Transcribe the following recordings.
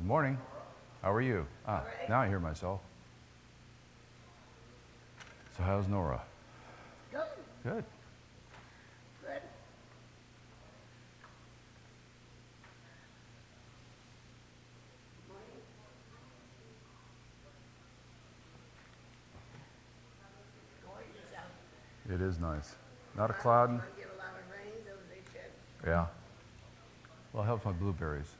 Good morning. How are you? Now I hear myself. So how's Nora? Good. Good. Good. Gorgeous out. It is nice. Not a cloud. Gonna get a lot of rain, though they said. Yeah. Well, it helps my blueberries.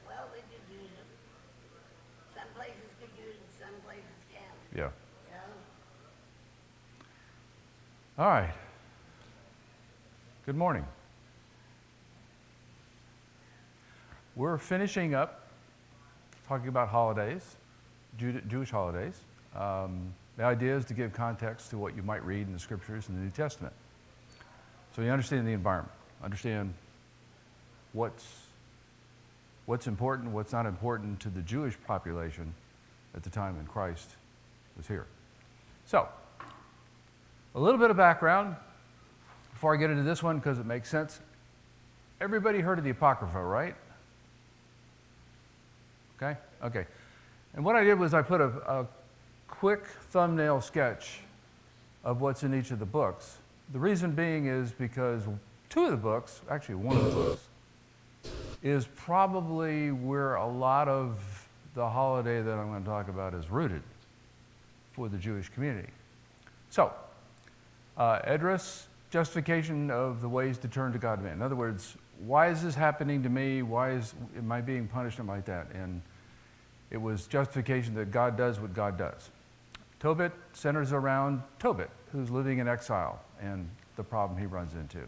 Well, we could use them. Some places could use them, some places can't. Yeah. Yeah. All right. Good morning. We're finishing up talking about holidays, Jewish holidays. The idea is to give context to what you might read in the scriptures in the New Testament. So you understand the environment, understand what's important, what's not important to the Jewish population at the time when Christ was here. So, a little bit of background before I get into this one because it makes sense. Everybody heard of the Apocrypha, right? Okay. And what I did was I put a quick thumbnail sketch of what's in each of the books. The reason being is because two of the books, actually one of the books, is probably where a lot of the holiday that I'm going to talk about is rooted for the Jewish community. So, Esdras, justification of the ways to turn to God man. In other words, why is this happening to me? Am I being punished and like that? And it was justification that God does what God does. Tobit centers around Tobit, who's living in exile and the problem he runs into.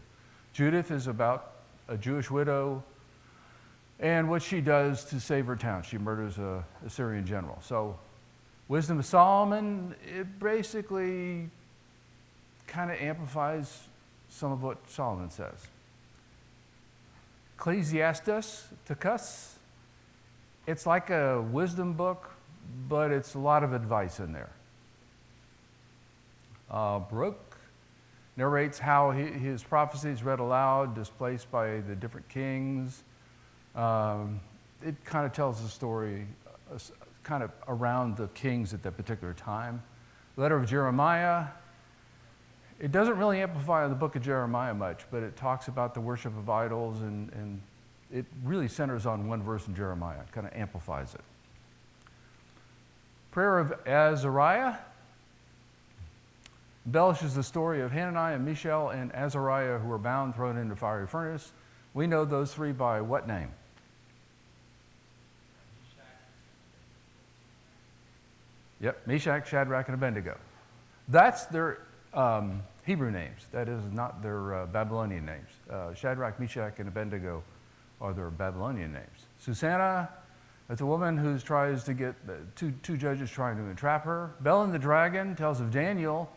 Judith is about a Jewish widow and what she does to save her town. She murders a Assyrian general. So, Wisdom of Solomon, it basically kind of amplifies some of what Solomon says. Ecclesiastes, Tuckus, it's like a wisdom book, but it's a lot of advice in there. Baruch narrates how his prophecies read aloud, displaced by the different kings. It kind of tells the story kind of around the kings at that particular time. Letter of Jeremiah, it doesn't really amplify the book of Jeremiah much, but it talks about the worship of idols, and it really centers on one verse in Jeremiah. It kind of amplifies it. Prayer of Azariah embellishes the story of Hananiah, Mishael, and Azariah, who were bound, thrown into a fiery furnace. We know those three by what name? Yep, Meshach, Shadrach, and Abednego. That's their Hebrew names. That is not their Babylonian names. Shadrach, Meshach, and Abednego are their Babylonian names. Susanna, that's a woman who tries to get two judges trying to entrap her. Bel the dragon tells of Daniel,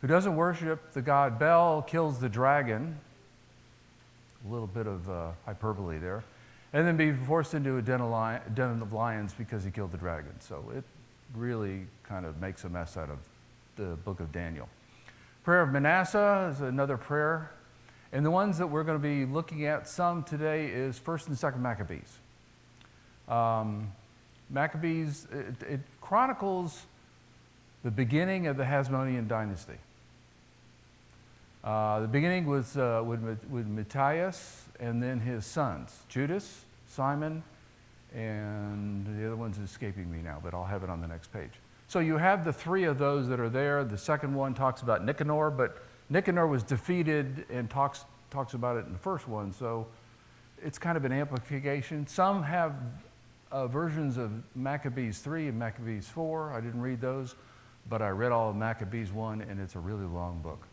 who doesn't worship the god Bel, kills the dragon. A little bit of hyperbole there. And then be forced into a den of lions because he killed the dragon. So it really kind of makes a mess out of the book of Daniel. Prayer of Manasseh is another prayer. And the ones that we're going to be looking at some today is 1st and 2nd Maccabees. Maccabees, it chronicles the beginning of the Hasmonean dynasty. The beginning was with Matthias and then his sons, Judas, Simon, and the other one's escaping me now, but I'll have it on the next page. So you have the three of those that are there. The second one talks about Nicanor, but Nicanor was defeated and talks about it in the first one, so it's kind of an amplification. Some have versions of Maccabees 3 and Maccabees 4. I didn't read those, but I read all of Maccabees 1, and it's a really long book.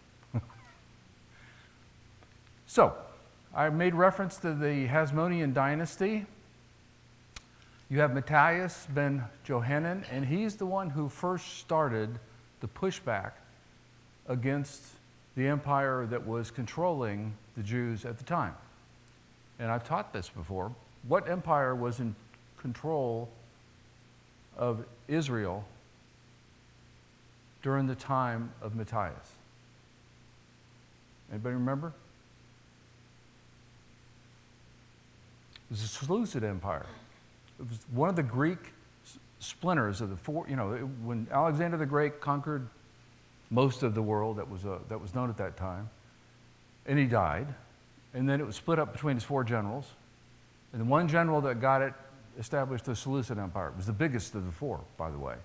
So, I made reference to the Hasmonean dynasty. You have Matthias ben Johanan, and he's the one who first started the pushback against the empire that was controlling the Jews at the time. And I've taught this before. What empire was in control of Israel during the time of Matthias? Anybody remember? It was the Seleucid Empire. It was one of the Greek splinters of the four. When Alexander the Great conquered most of the world that was known at that time, and he died, and then it was split up between his four generals, and the one general that got it established the Seleucid Empire. It was the biggest of the four, by the way.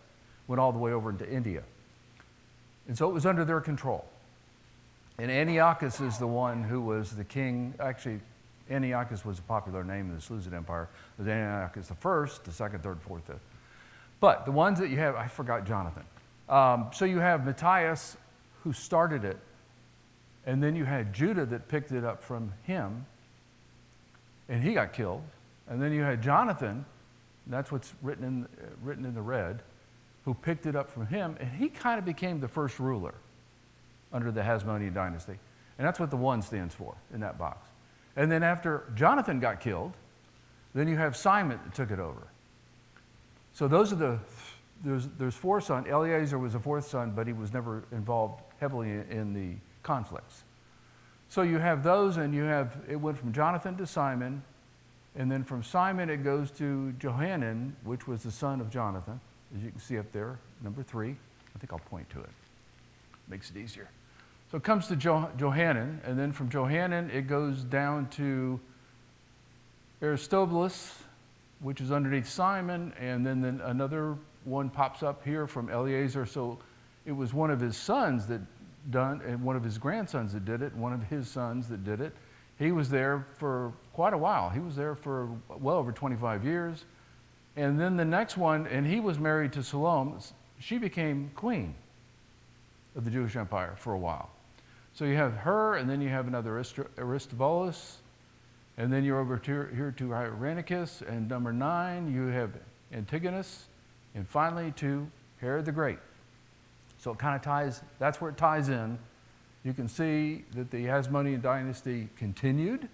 Went all the way over into India. And so it was under their control. And Antiochus is the one who was the king. Actually, Antiochus was a popular name in the Seleucid Empire. It was Antiochus the first, the second, third, fourth, fifth. But the ones that you have, I forgot Jonathan. So you have Matthias, who started it, and then you had Judah that picked it up from him, and he got killed. And then you had Jonathan, and that's what's written in the red, who picked it up from him, and he kind of became the first ruler under the Hasmonean dynasty. And that's what the 1 stands for in that box. And then after Jonathan got killed, then you have Simon that took it over. So those are there's 4 sons. Eleazar was the 4th son, but he was never involved heavily in the conflicts. So you have those, and it went from Jonathan to Simon, and then from Simon it goes to Johanan, which was the son of Jonathan, as you can see up there, number 3. I think I'll point to it. Makes it easier. So it comes to Johanan, and then from Johanan it goes down to Aristobulus, which is underneath Simon, and then another one pops up here from Eleazar. So it was one of his sons that done, and one of his grandsons that did it, and one of his sons that did it. He was there for quite a while. He was there for well over 25 years. And then the next one, and he was married to Salome. She became queen of the Jewish Empire for a while. So you have her, and then you have another Aristobulus, and then you're over here to Irenicus, and number 9, you have Antigonus, and finally to Herod the Great. So it kind of ties, that's where it ties in. You can see that the Hasmonean dynasty continued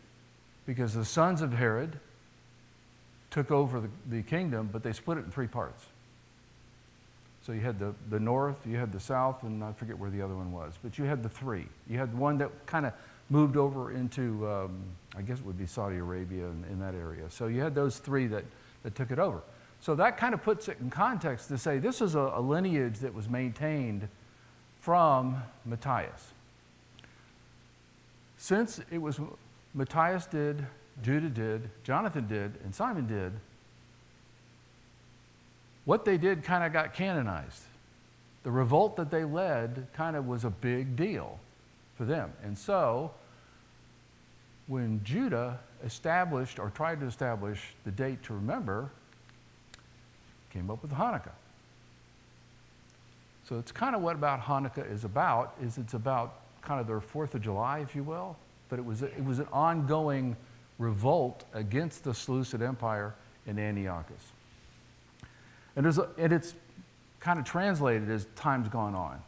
because the sons of Herod took over the kingdom, but they split it in 3 parts. So you had the north, you had the south, and I forget where the other one was, but you had the 3. You had one that kind of moved over into, I guess it would be Saudi Arabia in that area. So you had those 3 that took it over. So that kind of puts it in context to say this is a lineage that was maintained from Matthias. Since it was Matthias did, Judah did, Jonathan did, and Simon did, what they did kind of got canonized. The revolt that they led kind of was a big deal for them. And so when Judah established or tried to establish the date to remember, came up with Hanukkah. So it's kind of what about Hanukkah is about, is it's about kind of their 4th of July, if you will, but it was an ongoing revolt against the Seleucid Empire in Antiochus. And it's kind of translated as time's gone on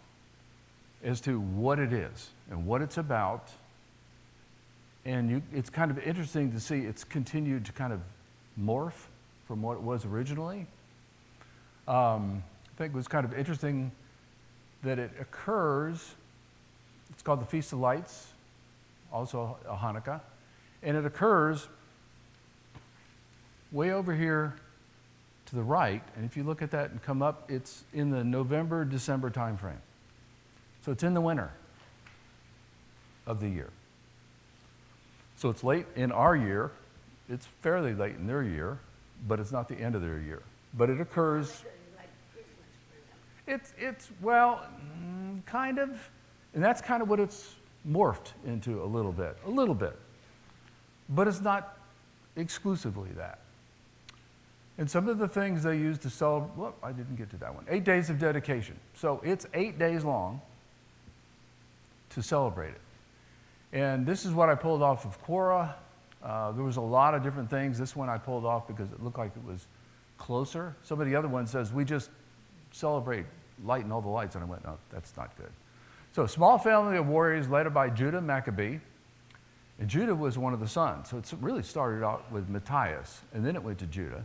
as to what it is and what it's about. And it's kind of interesting to see it's continued to kind of morph from what it was originally. I think it was kind of interesting that it occurs, it's called the Feast of Lights, also a Hanukkah, and it occurs way over here to the right, and if you look at that and come up, it's in the November, December time frame. So it's in the winter of the year. So it's late in our year, it's fairly late in their year, but it's not the end of their year. But it occurs, Like Christmas for them. it's well, kind of, and that's kind of what it's morphed into a little bit. But it's not exclusively that. And some of the things they use to celebrate, well, I didn't get to that one. 8 days of dedication. So it's 8 days long to celebrate it. And this is what I pulled off of Quora. There was a lot of different things. This one I pulled off because it looked like it was closer. Some of the other ones says, we just celebrate lighting all the lights. And I went, no, that's not good. So a small family of warriors led by Judah Maccabee. And Judah was one of the sons. So it really started out with Matthias, and then it went to Judah.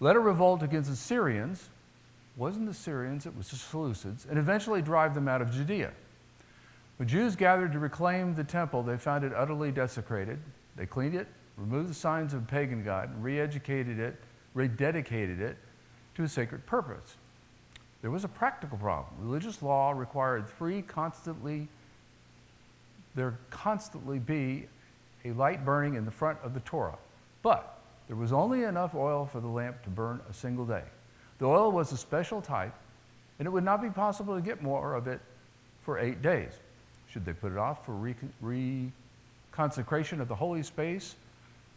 Led a revolt against the Syrians. It wasn't the Syrians, it was the Seleucids, and eventually drive them out of Judea. When Jews gathered to reclaim the temple, they found it utterly desecrated. They cleaned it, removed the signs of a pagan god, re-educated it, rededicated it to a sacred purpose. There was a practical problem. Religious law required there constantly be a light burning in the front of the Torah. But there was only enough oil for the lamp to burn a single day. The oil was a special type, and it would not be possible to get more of it for 8 days. Should they put it off for reconsecration of the holy space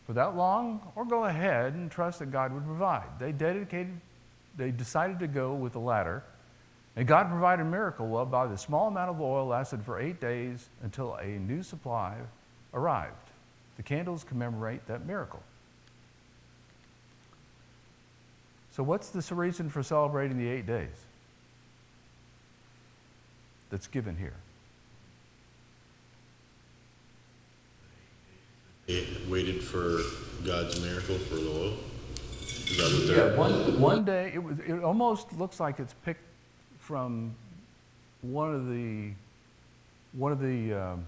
for that long, or go ahead and trust that God would provide? They decided to go with the latter, and God provided a miracle whereby the small amount of oil lasted for 8 days until a new supply arrived. The candles commemorate that miracle. So what's the reason for celebrating the 8 days that's given here? It waited for God's miracle for the oil. Is that what they're... One day, it almost looks like it's picked from one of the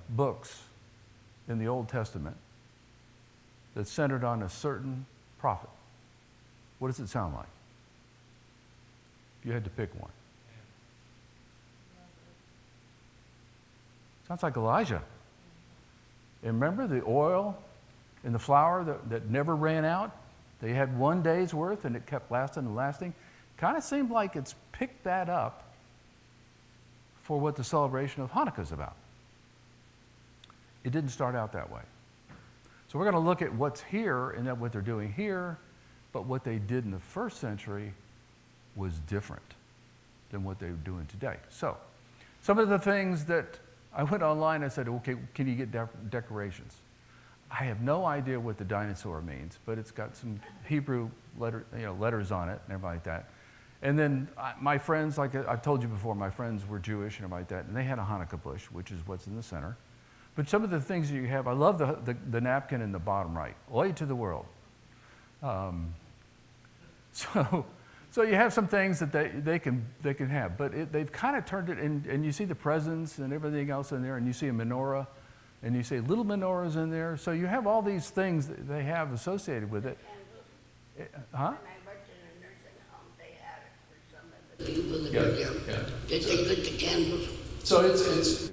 books in the Old Testament that's centered on a certain prophet. What does it sound like? If you had to pick one. Sounds like Elijah. And remember the oil and the flour that never ran out? They had 1 day's worth and it kept lasting and lasting. Kind of seemed like it's picked that up for what the celebration of Hanukkah is about. It didn't start out that way. So we're going to look at what's here and what they're doing here, but what they did in the first century was different than what they're doing today. So some of the things that I went online, I said, okay, can you get decorations? I have no idea what the dinosaur means, but it's got some Hebrew letters on it and everything like that. And then my friends, like I've told you before, my friends were Jewish and everything like that, and they had a Hanukkah bush, which is what's in the center. But some of the things that you have, I love the napkin in the bottom right. Oy to the world. So you have some things that they can have, but they've kind of turned it in, and you see the presents and everything else in there, and you see a menorah, and you see little menorahs in there. So you have all these things that they have associated with it. Huh? When I worked in a nursing home, they had it for some of the people that were there. Did they lit the candles? So it's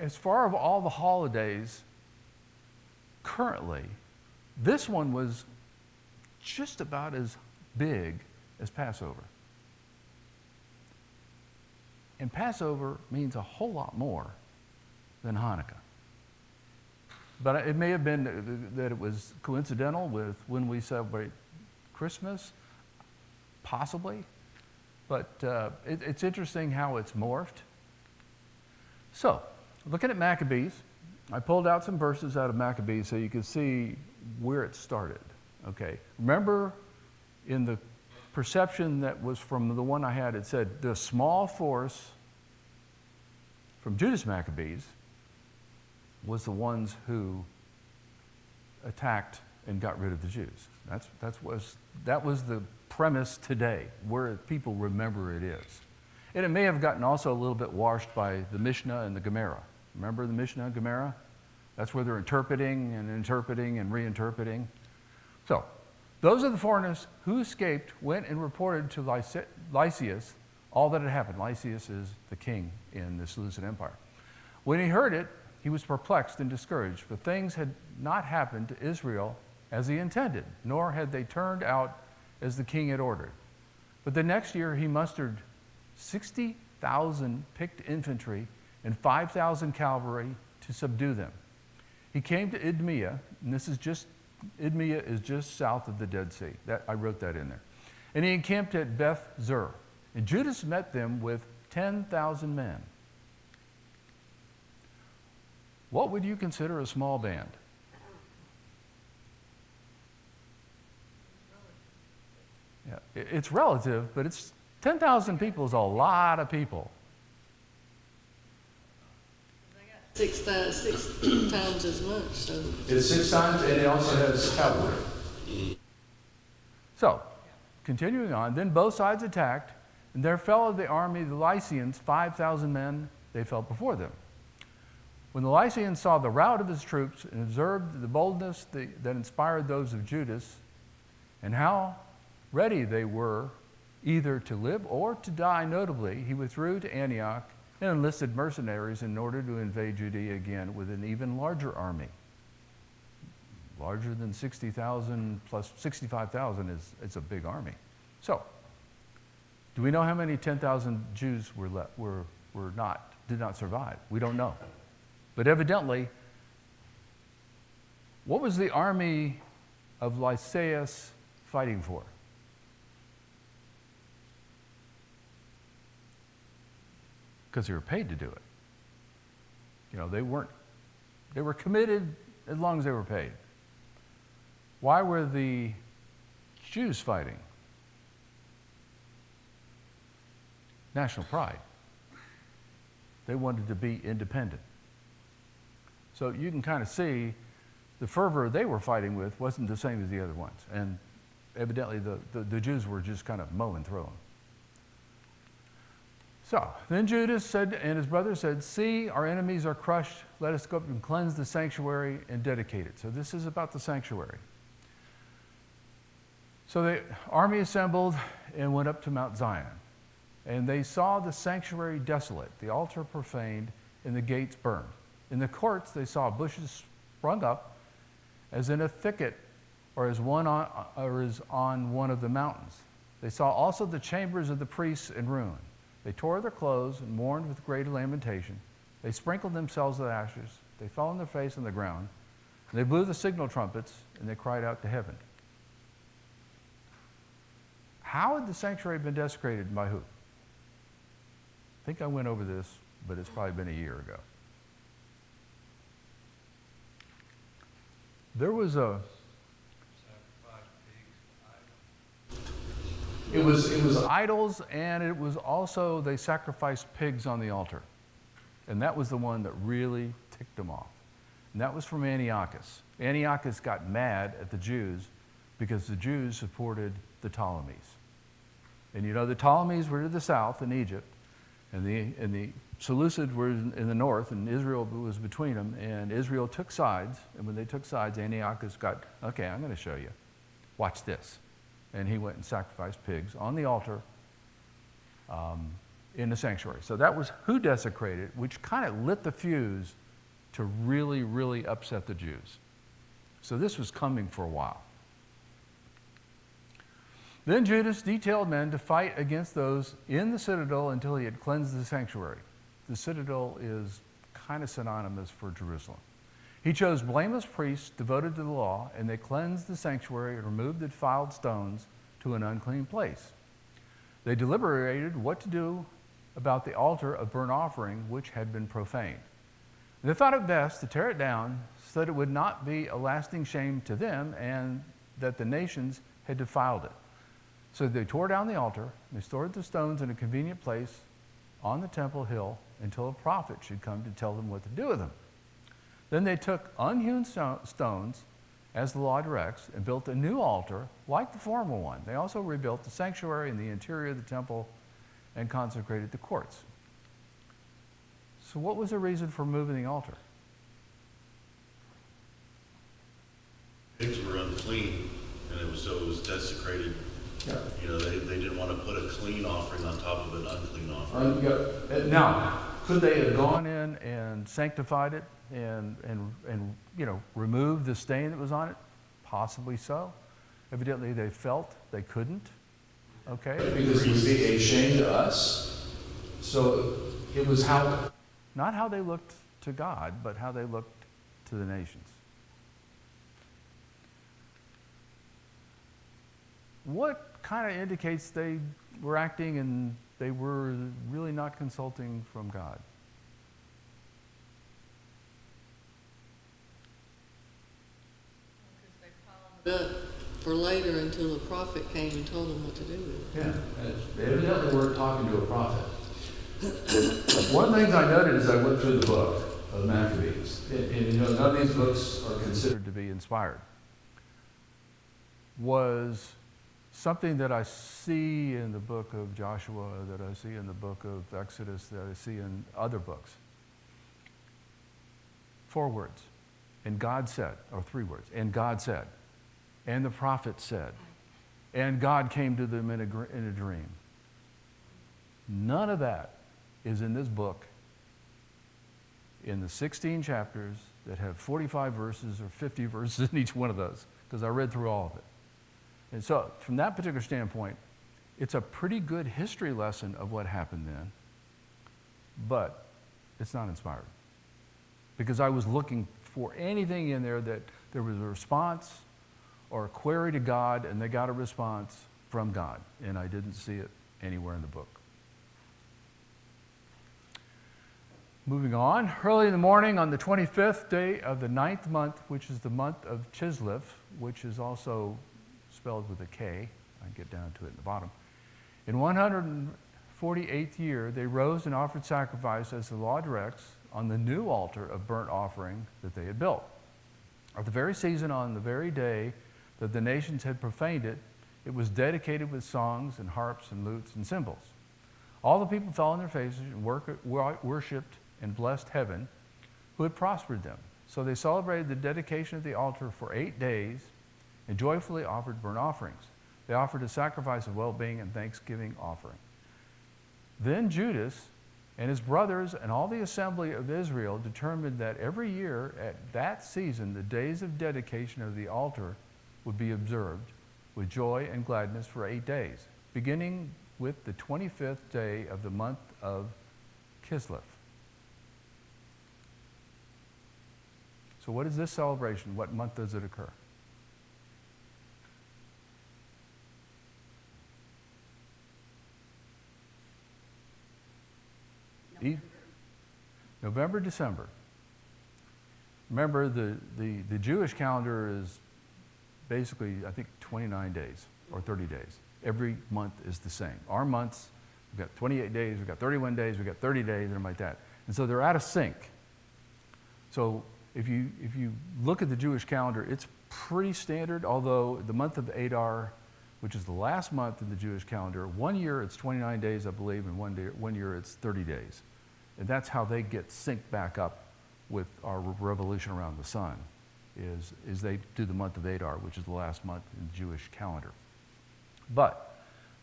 as far as all the holidays currently, this one was just about as big as Passover. And Passover means a whole lot more than Hanukkah. But it may have been that it was coincidental with when we celebrate Christmas, possibly. But it's interesting how it's morphed. So, looking at Maccabees, I pulled out some verses out of Maccabees so you can see where it started. Okay, remember in the perception that was from the one I had, it said the small force from Judas Maccabees was the ones who attacked and got rid of the Jews. That was the premise today, where people remember it is. And it may have gotten also a little bit washed by the Mishnah and the Gemara. Remember the Mishnah and Gemara? That's where they're interpreting and reinterpreting. So, those are the foreigners who escaped, went and reported to Lysias all that had happened. Lysias is the king in the Seleucid Empire. When he heard it, he was perplexed and discouraged, for things had not happened to Israel as he intended, nor had they turned out as the king had ordered. But the next year he mustered 60,000 picked infantry and 5,000 cavalry to subdue them. He came to Idumea, and Idumea is just south of the Dead Sea. I wrote that in there. And he encamped at Beth Zur. And Judas met them with 10,000 men. What would you consider a small band? Yeah, it's relative, but 10,000 people is a lot of people. 6 times as much. So. It's 6 times, and it also has cavalry. So, continuing on, then both sides attacked, and there fell of the army of the Lycians 5,000 men. They fell before them. When the Lycians saw the rout of his troops and observed the boldness that inspired those of Judas, and how ready they were either to live or to die. Notably, he withdrew to Antioch and enlisted mercenaries in order to invade Judea again with an even larger army. Larger than 60,000 plus 65,000 is a big army. So, do we know how many 10,000 Jews did not survive? We don't know. But evidently, what was the army of Lysias fighting for? Because they were paid to do it. You know, they were committed as long as they were paid. Why were the Jews fighting? National pride. They wanted to be independent. So you can kind of see the fervor they were fighting with wasn't the same as the other ones. And evidently the Jews were just kind of mowing through them. So then Judas said, and his brothers said, "See, our enemies are crushed. Let us go up and cleanse the sanctuary and dedicate it." So this is about the sanctuary. So the army assembled and went up to Mount Zion. And they saw the sanctuary desolate, the altar profaned, and the gates burned. In the courts they saw bushes sprung up, as in a thicket, or as on one of the mountains. They saw also the chambers of the priests in ruin. They tore their clothes and mourned with great lamentation. They sprinkled themselves with ashes. They fell on their face on the ground. And they blew the signal trumpets, and they cried out to heaven. How had the sanctuary been desecrated, by who? I think I went over this, but it's probably been a year ago. There was It was idols, and it was also they sacrificed pigs on the altar. And that was the one that really ticked them off. And that was from Antiochus. Antiochus got mad at the Jews because the Jews supported the Ptolemies. And you know, the Ptolemies were to the south in Egypt, and the Seleucids were in the north, and Israel was between them, and Israel took sides. And when they took sides, Antiochus got, okay, I'm going to show you. Watch this. And he went and sacrificed pigs on the altar in the sanctuary. So that was who desecrated, which kind of lit the fuse to really, really upset the Jews. So this was coming for a while. Then Judas detailed men to fight against those in the citadel until he had cleansed the sanctuary. The citadel is kind of synonymous for Jerusalem. He chose blameless priests devoted to the law, and they cleansed the sanctuary and removed the defiled stones to an unclean place. They deliberated what to do about the altar of burnt offering, which had been profaned. They thought it best to tear it down so that it would not be a lasting shame to them and that the nations had defiled it. So they tore down the altar, and they stored the stones in a convenient place on the temple hill until a prophet should come to tell them what to do with them. Then they took unhewn stones, as the law directs, and built a new altar like the former one. They also rebuilt the sanctuary and the interior of the temple and consecrated the courts. So what was the reason for moving the altar? Pigs were unclean, and it was desecrated. Yeah. You know, they didn't want to put a clean offering on top of an unclean offering. Now, could they have gone in and sanctified it and you know, removed the stain that was on it? Possibly so. Evidently they felt they couldn't. Okay? Because it would be a shame to us. So it was how, Not how they looked to God, but how they looked to the nations. What kind of indicates they were acting and they were really not consulting from God? Up for later until the prophet came and told them what to do with it. yeah, they evidently weren't talking to a prophet. One of the things I noted as I went through the book of Maccabees, and you know, none of these books are considered to be inspired, was something that I see in the book of Joshua, that I see in the book of Exodus, that I see in other books. 4 words. And God said, or 3 words. And God said. And the prophet said. and God came to them in a dream. None of that is in this book, in the 16 chapters that have 45 verses or 50 verses in each one of those, because I read through all of it. And so, from that particular standpoint, it's a pretty good history lesson of what happened then, but it's not inspired. Because I was looking for anything in there that there was a response or a query to God, and they got a response from God, and I didn't see it anywhere in the book. Moving on, early in the morning on the 25th day of the 9th month, which is the month of Chislev, which is also spelled with a K. I can get down to it in the bottom. In 148th year, they rose and offered sacrifice as the law directs on the new altar of burnt offering that they had built. At the very season, on the very day that the nations had profaned it, it was dedicated with songs and harps and lutes and cymbals. All the people fell on their faces and worshipped and blessed heaven, who had prospered them. So they celebrated the dedication of the altar for 8 days and joyfully offered burnt offerings. They offered a sacrifice of well-being and thanksgiving offering. Then Judas and his brothers and all the assembly of Israel determined that every year at that season the days of dedication of the altar would be observed with joy and gladness for 8 days, beginning with the 25th day of the month of Kislev. So what is this celebration? What month does it occur? November, December. Remember, the Jewish calendar is basically, I think, 29 days or 30 days. Every month is the same. Our months, we've got 28 days, we've got 31 days, we've got 30 days, and like that. And so they're out of sync. So if you look at the Jewish calendar, it's pretty standard, although the month of Adar, which is the last month in the Jewish calendar, 1 year it's 29 days, I believe, and 1 year it's 30 days. And that's how they get synced back up with our revolution around the sun, is they do the month of Adar, which is the last month in the Jewish calendar. But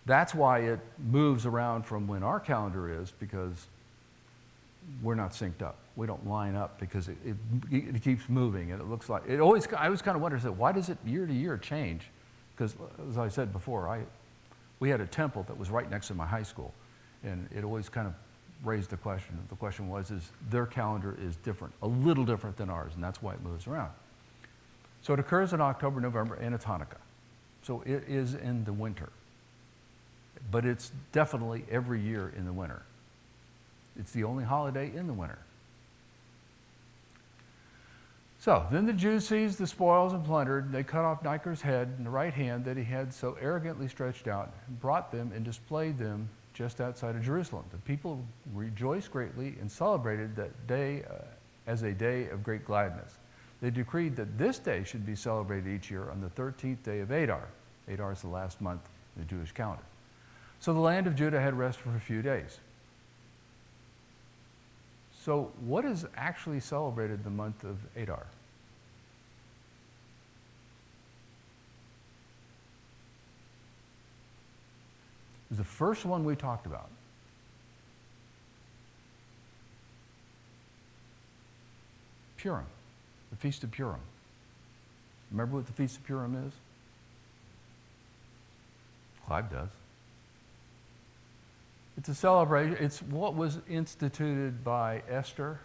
that's why it moves around from when our calendar is, because we're not synced up. We don't line up because it keeps moving, and it looks like, I always kind of wonder, why does it year to year change? Because, as I said before, we had a temple that was right next to my high school, and it always kind of raised the question. The question was, their calendar is different, a little different than ours, and that's why it moves around. So it occurs in October, November, and it's Hanukkah. So it is in the winter. But it's definitely every year in the winter. It's the only holiday in the winter. So then the Jews seized the spoils and plundered. They cut off Nicare's head and the right hand that he had so arrogantly stretched out, and brought them and displayed them just outside of Jerusalem. The people rejoiced greatly and celebrated that day as a day of great gladness. They decreed that this day should be celebrated each year on the 13th day of Adar. Adar is the last month in the Jewish calendar. So the land of Judah had rest for a few days. So what is actually celebrated the month of Adar? It was the first one we talked about. Purim, the Feast of Purim. Remember what the Feast of Purim is? Clive does. It's a celebration. It's what was instituted by Esther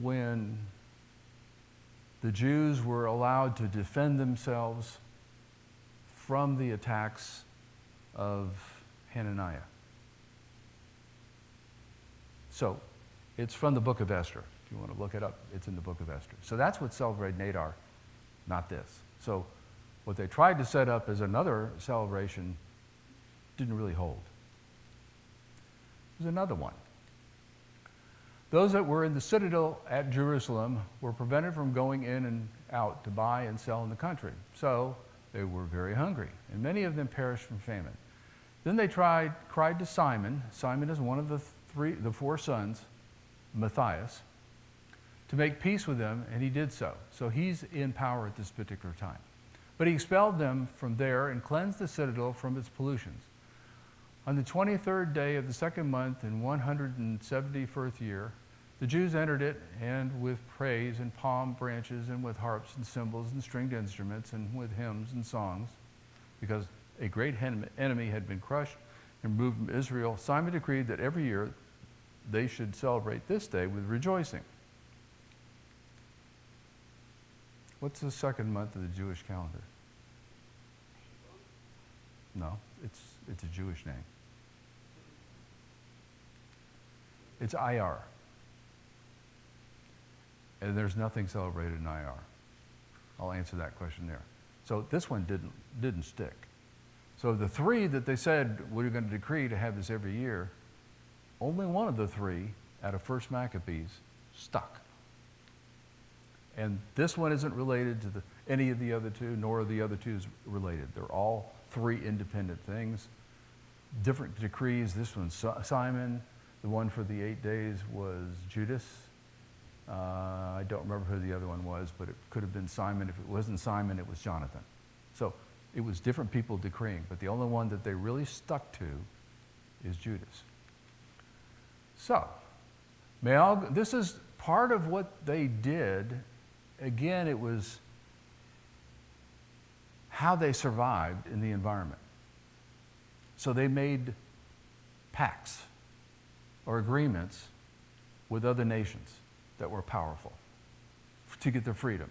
when the Jews were allowed to defend themselves from the attacks of Hananiah. So it's from the book of Esther. If you want to look it up, it's in the book of Esther. So that's what's celebrated in Adar, not this. So what they tried to set up as another celebration didn't really hold. There's another one. Those that were in the citadel at Jerusalem were prevented from going in and out to buy and sell in the country. So they were very hungry, and many of them perished from famine. Then they cried to Simon. Simon is one of the four sons, Matthias, to make peace with them, and he did so. So he's in power at this particular time. But he expelled them from there and cleansed the citadel from its pollutions. On the 23rd day of the second month in 171st year, the Jews entered it, and with praise and palm branches and with harps and cymbals and stringed instruments and with hymns and songs, because a great enemy had been crushed and removed from Israel, Simon decreed that every year they should celebrate this day with rejoicing. What's the second month of the Jewish calendar? No, it's a Jewish name. It's Iyar. And there's nothing celebrated in Iyar. I'll answer that question there. So this one didn't stick. So the three that they said we're going to decree to have this every year, only one of the three out of First Maccabees stuck. And this one isn't related to any of the other two, nor are the other two related. They're all three independent things. Different decrees. This one's Simon. The one for the 8 days was Judas. I don't remember who the other one was, but it could have been Simon. If it wasn't Simon, it was Jonathan. So it was different people decreeing, but the only one that they really stuck to is Judas. So, this is part of what they did. Again, it was how they survived in the environment. So they made pacts or agreements with other nations that were powerful to get their freedom.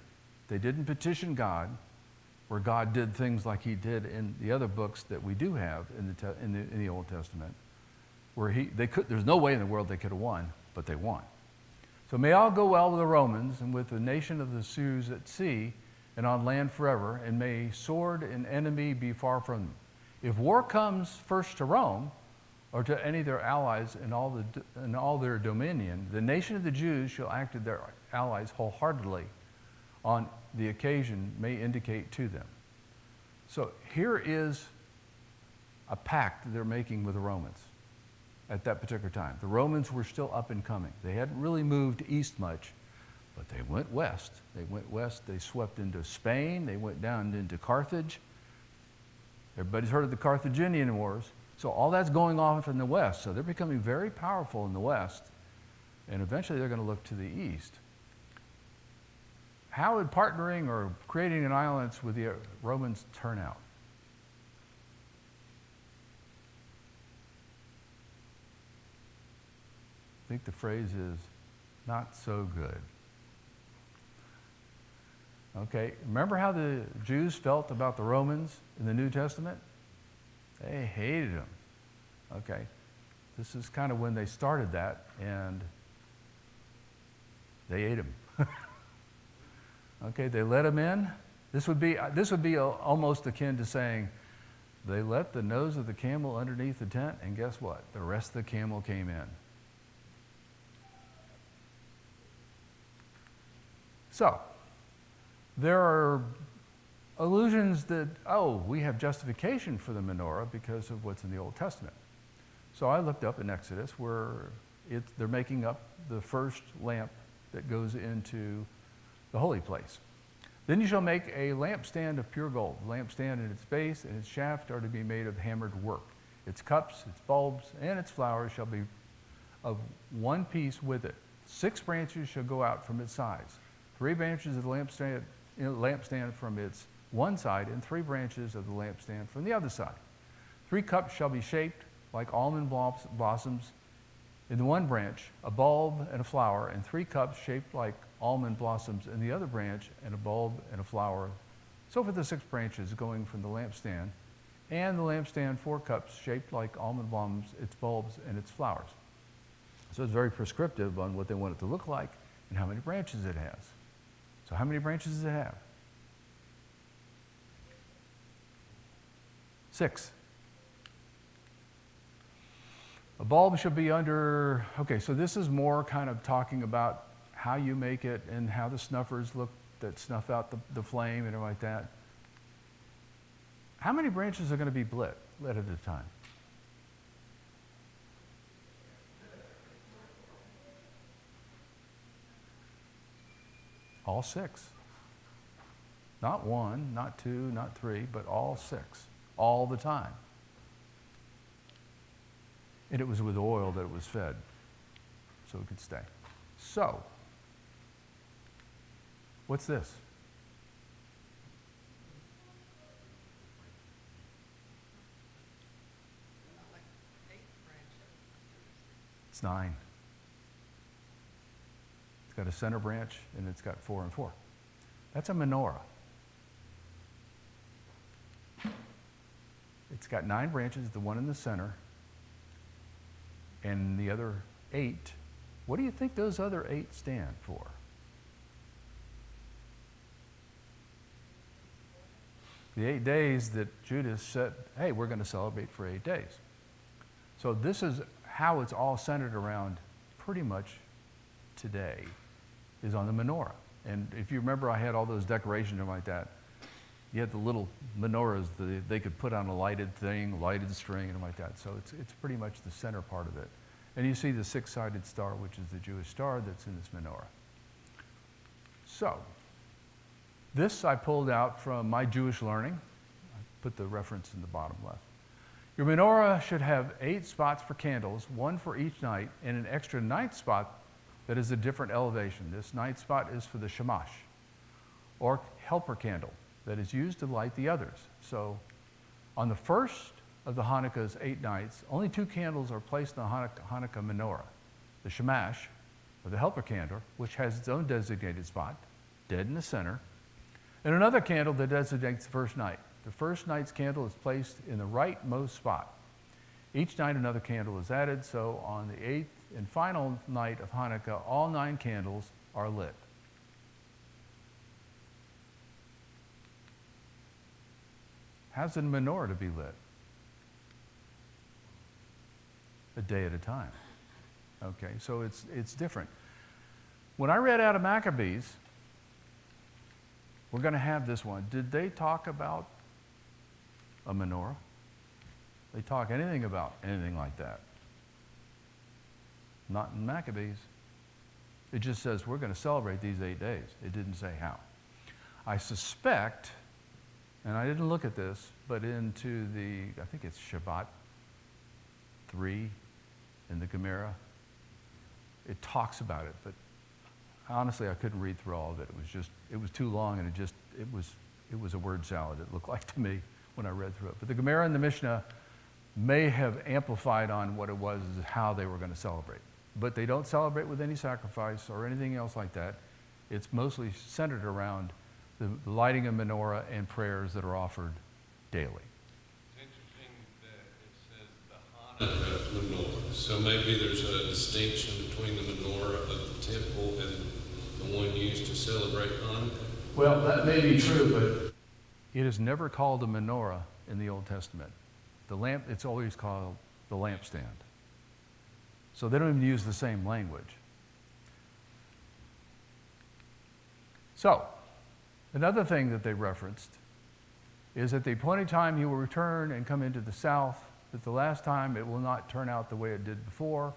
They didn't petition God, where God did things like he did in the other books that we do have in the Old Testament, where there's no way in the world they could have won, but they won. So may all go well with the Romans and with the nation of the Sioux at sea and on land forever, and may sword and enemy be far from them. If war comes first to Rome, or to any of their allies in all their dominion, the nation of the Jews shall act as their allies wholeheartedly on the occasion may indicate to them. So here is a pact they're making with the Romans at that particular time. The Romans were still up and coming. They hadn't really moved east much, but they went west. They swept into Spain. They went down into Carthage. Everybody's heard of the Carthaginian Wars. So all that's going on in the west. So they're becoming very powerful in the west, and eventually they're going to look to the east. How would partnering or creating an alliance with the Romans turn out? I think the phrase is not so good. Okay, remember how the Jews felt about the Romans in the New Testament? They hated them. Okay, this is kind of when they started that, and they ate them. Okay, they let them in. This would be almost akin to saying they let the nose of the camel underneath the tent, and guess what? The rest of the camel came in. So, there are allusions that, we have justification for the menorah because of what's in the Old Testament. So I looked up in Exodus where they're making up the first lamp that goes into the holy place. Then you shall make a lampstand of pure gold. The lampstand and its base and its shaft are to be made of hammered work. Its cups, its bulbs, and its flowers shall be of one piece with it. 6 branches shall go out from its sides. 3 branches of the lampstand from its one side, and 3 branches of the lampstand from the other side. 3 cups shall be shaped like almond blossoms in the one branch, a bulb and a flower, and 3 cups shaped like almond blossoms in the other branch, and a bulb and a flower. So for the 6 branches going from the lampstand, and the lampstand 4 cups shaped like almond blossoms, its bulbs and its flowers. So it's very prescriptive on what they want it to look like and how many branches it has. So how many branches does it have? 6. A bulb should be under, okay, so this is more kind of talking about how you make it and how the snuffers look that snuff out the flame and everything like that. How many branches are going to be lit at a time? All 6. Not one, not two, not three, but all 6, all the time. And it was with oil that it was fed, so it could stay. So, what's this? It's 9. It's got a center branch, and it's got 4 and 4. That's a menorah. It's got 9 branches, the one in the center, and the other 8. What do you think those other 8 stand for? The 8 days that Judas said, hey, we're going to celebrate for 8 days. So this is how it's all centered around pretty much today, is on the menorah. And if you remember, I had all those decorations and like that. You had the little menorahs that they could put on a lighted thing, lighted string, and like that. So it's pretty much the center part of it. And you see the 6-sided star, which is the Jewish star that's in this menorah. So, this I pulled out from My Jewish Learning. I put the reference in the bottom left. Your menorah should have 8 spots for candles, 1 for each night, and an extra 9th spot that is a different elevation. This 9th spot is for the shamash, or helper candle, that is used to light the others. So on the first of the Hanukkah's 8 nights, only 2 candles are placed in the Hanukkah menorah. The shamash, or the helper candle, which has its own designated spot, dead in the center, and another candle that designates the first night. The first night's candle is placed in the rightmost spot. Each night another candle is added, so on the 8th and final night of Hanukkah, all 9 candles are lit. How's the menorah to be lit? A day at a time. Okay, so it's different. When I read out of Maccabees, we're going to have this one. Did they talk about a menorah? They talk anything about anything like that? Not in Maccabees. It just says we're going to celebrate these 8 days. It didn't say how. I suspect, and I didn't look at this, but into I think it's Shabbat 3 in the Gemara, it talks about it, but honestly I couldn't read through all of it. It was too long, and it was a word salad, it looked like to me when I read through it. But the Gemara and the Mishnah may have amplified on what it was, how they were going to celebrate. But they don't celebrate with any sacrifice or anything else like that. It's mostly centered around the lighting of menorah and prayers that are offered daily. It's interesting that it says the Hanukkah menorah. So maybe there's a distinction between the menorah of the temple and the one used to celebrate Hanukkah. Well, that may be true, but it is never called a menorah in the Old Testament. The lamp, it's always called the lampstand. So they don't even use the same language. So, another thing that they referenced is at the appointed time he will return and come into the south, but the last time it will not turn out the way it did before,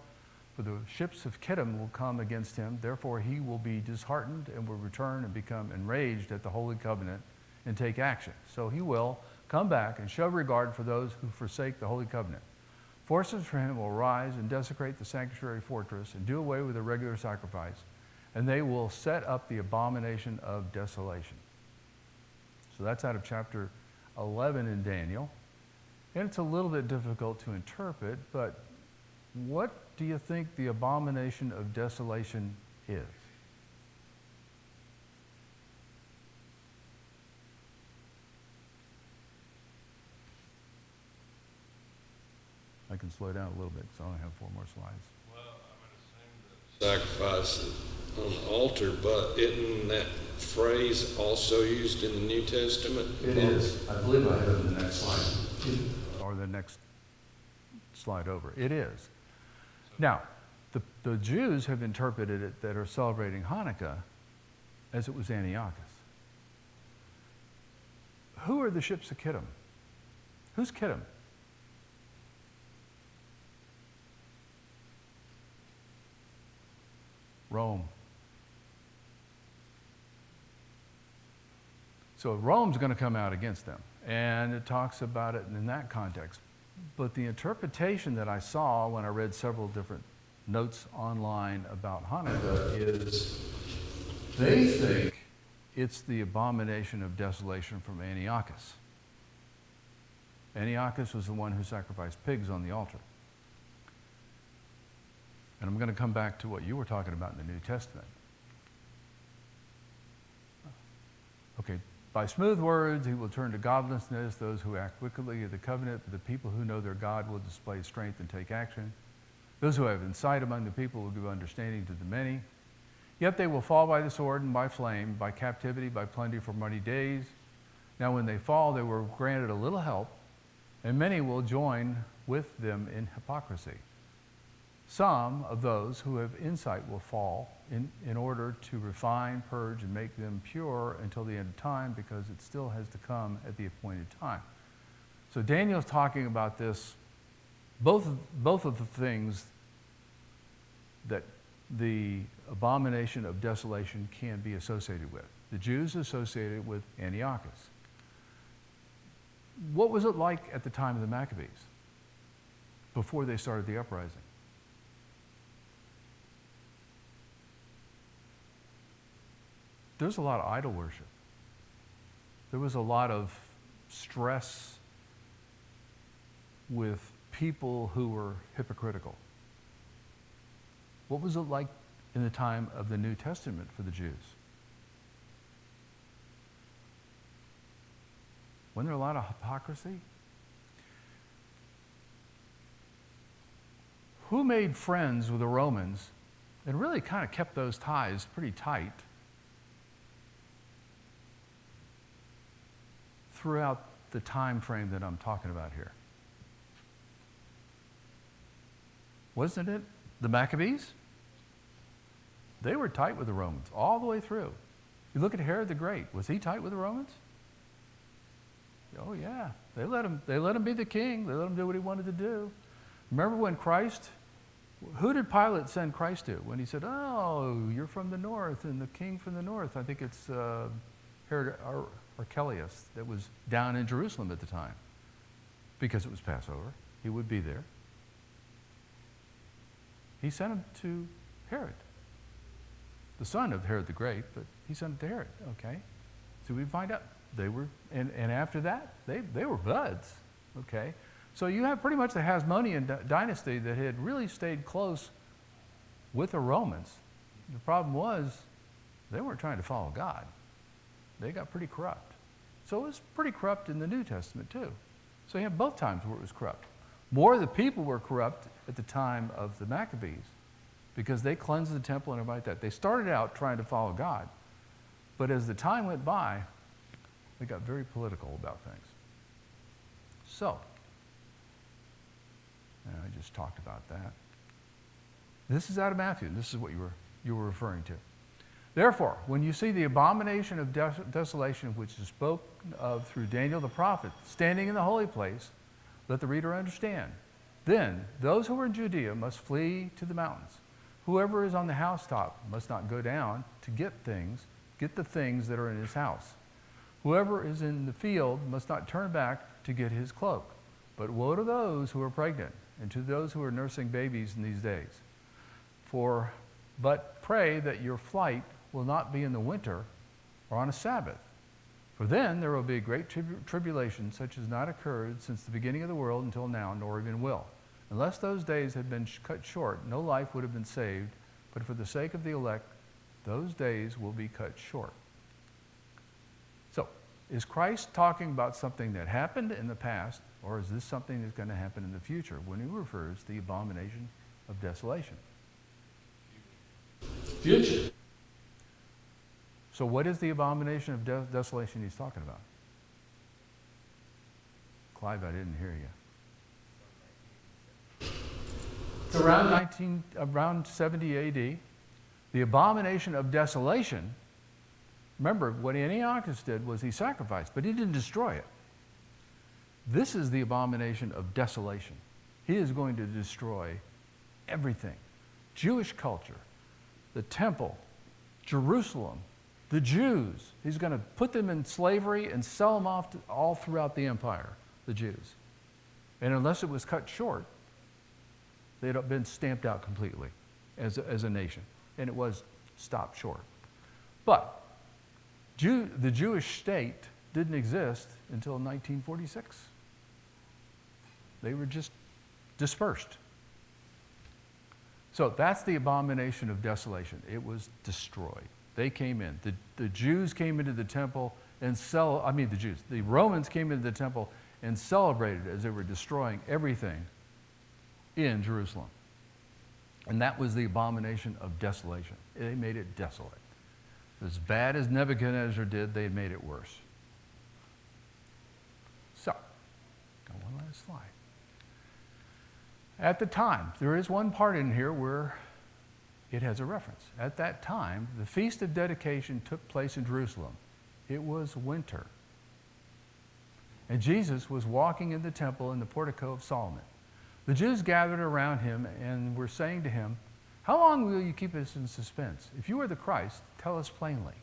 for the ships of Kittim will come against him. Therefore he will be disheartened and will return and become enraged at the Holy Covenant and take action. So he will come back and show regard for those who forsake the Holy Covenant. Forces for him will rise and desecrate the sanctuary fortress and do away with the regular sacrifice, and they will set up the abomination of desolation. So that's out of chapter 11 in Daniel. And it's a little bit difficult to interpret, but what do you think the abomination of desolation is? I can slow down a little bit because I only have 4 more slides. Well, I would assume that sacrifice on the altar, but isn't that phrase also used in the New Testament? It is. I believe I have it in the next slide. Or the next slide over. It is. Now, the Jews have interpreted it that are celebrating Hanukkah as it was Antiochus. Who are the ships of Kittim? Who's Kittim? Rome. So Rome's going to come out against them. And it talks about it in that context. But the interpretation that I saw when I read several different notes online about Hanukkah is they think it's the abomination of desolation from Antiochus. Antiochus was the one who sacrificed pigs on the altar. And I'm going to come back to what you were talking about in the New Testament. Okay, by smooth words he will turn to godlessness those who act wickedly of the covenant, but the people who know their God will display strength and take action. Those who have insight among the people will give understanding to the many. Yet they will fall by the sword and by flame, by captivity, by plenty for many days. Now when they fall, they were granted a little help, and many will join with them in hypocrisy. Some of those who have insight will fall in order to refine, purge, and make them pure until the end of time, because it still has to come at the appointed time. So Daniel's talking about this, both of the things that the abomination of desolation can be associated with. The Jews associated with Antiochus. What was it like at the time of the Maccabees, before they started the uprising? There's a lot of idol worship. There was a lot of stress with people who were hypocritical. What was it like in the time of the New Testament for the Jews? Wasn't there a lot of hypocrisy? Who made friends with the Romans and really kind of kept those ties pretty tight throughout the time frame that I'm talking about here? Wasn't it the Maccabees? They were tight with the Romans all the way through. You look at Herod the Great. Was he tight with the Romans? Oh yeah. They let him be the king. They let him do what he wanted to do. Remember when who did Pilate send Christ to? When he said, "Oh, you're from the north and the king from the north." I think it's Herod Archelaus that was down in Jerusalem at the time, because it was Passover. He would be there. He sent him to Herod, the son of Herod the Great, but he sent him to Herod, okay? So we find out they were, and after that, they were buds, okay? So you have pretty much the Hasmonean dynasty that had really stayed close with the Romans. The problem was they weren't trying to follow God. They got pretty corrupt. So it was pretty corrupt in the New Testament too. So you have both times where it was corrupt. More of the people were corrupt at the time of the Maccabees because they cleansed the temple and everything like that. They started out trying to follow God, but as the time went by, they got very political about things. So, I just talked about that. This is out of Matthew. This is what you were referring to. Therefore, when you see the abomination of desolation, which is spoken of through Daniel the prophet, standing in the holy place, let the reader understand. Then those who are in Judea must flee to the mountains. Whoever is on the housetop must not go down to get the things that are in his house. Whoever is in the field must not turn back to get his cloak. But woe to those who are pregnant and to those who are nursing babies in these days. But pray that your flight will not be in the winter or on a Sabbath. For then there will be a great tribulation such as not occurred since the beginning of the world until now, nor even will. Unless those days had been cut short, no life would have been saved, but for the sake of the elect, those days will be cut short. So, is Christ talking about something that happened in the past, or is this something that's going to happen in the future when he refers to the abomination of desolation? Future. So what is the abomination of desolation he's talking about? Clive, I didn't hear you. It's around 70 AD. The abomination of desolation, remember, what Antiochus did was he sacrificed, but he didn't destroy it. This is the abomination of desolation. He is going to destroy everything. Jewish culture, the temple, Jerusalem, The Jews, he's going to put them in slavery and sell them off all throughout the empire, the Jews. And unless it was cut short, they'd have been stamped out completely as a nation. And it was stopped short. But the Jewish state didn't exist until 1946. They were just dispersed. So that's the abomination of desolation. It was destroyed. They came in. The Jews came into the temple and the Romans came into the temple and celebrated as they were destroying everything in Jerusalem. And that was the abomination of desolation. They made it desolate. As bad as Nebuchadnezzar did, they made it worse. So, got one last slide. At the time, there is one part in here where it has a reference. At that time, the Feast of Dedication took place in Jerusalem. It was winter. And Jesus was walking in the temple in the portico of Solomon. The Jews gathered around him and were saying to him, "How long will you keep us in suspense? If you are the Christ, tell us plainly."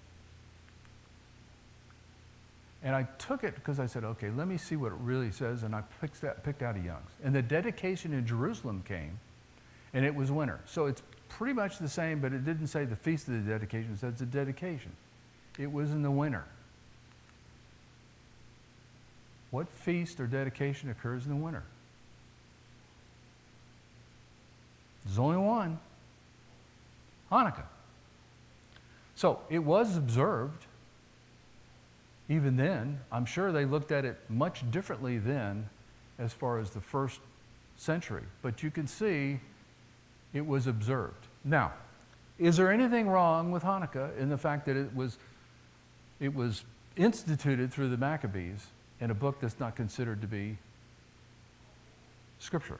And I took it because I said, okay, let me see what it really says, and I picked out a Young's. And the dedication in Jerusalem came, and it was winter. So it's pretty much the same, but it didn't say the Feast of the Dedication, it says the dedication. It was in the winter. What feast or dedication occurs in the winter? There's only one. Hanukkah. So it was observed. Even then, I'm sure they looked at it much differently then as far as the first century. But you can see it was observed. Now, is there anything wrong with Hanukkah in the fact that it was instituted through the Maccabees in a book that's not considered to be scripture?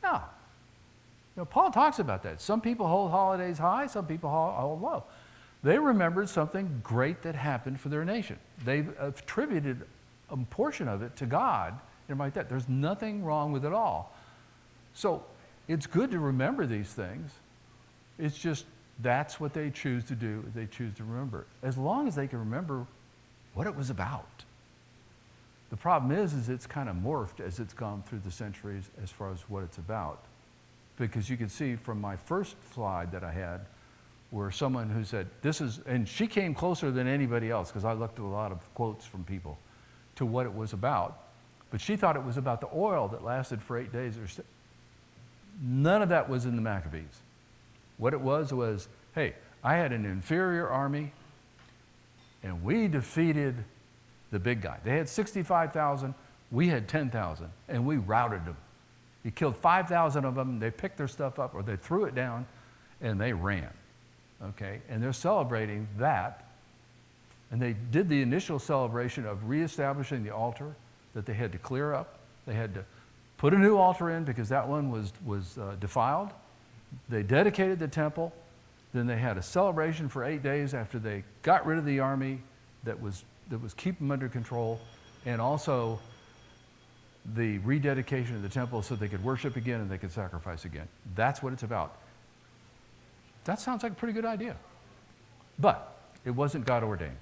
No. You know, Paul talks about that. Some people hold holidays high, some people hold low. They remembered something great that happened for their nation. They've attributed a portion of it to God and like that. There's nothing wrong with it all. So it's good to remember these things. It's just that's what they choose to do. They choose to remember, as long as they can remember what it was about. The problem is it's kind of morphed as it's gone through the centuries as far as what it's about. Because you can see from my first slide that I had, where someone who said, and she came closer than anybody else, because I looked at a lot of quotes from people, to what it was about. But she thought it was about the oil that lasted for 8 days. None of that was in the Maccabees. What it was, hey, I had an inferior army, and we defeated the big guy. They had 65,000, we had 10,000, and we routed them. We killed 5,000 of them, they picked their stuff up, or they threw it down, and they ran. Okay, and they're celebrating that. And they did the initial celebration of reestablishing the altar that they had to clear up. They had to put a new altar in because that one was defiled. They dedicated the temple. Then they had a celebration for 8 days after they got rid of the army that was keeping them under control, and also the rededication of the temple so they could worship again and they could sacrifice again. That's what it's about. That sounds like a pretty good idea. But it wasn't God ordained.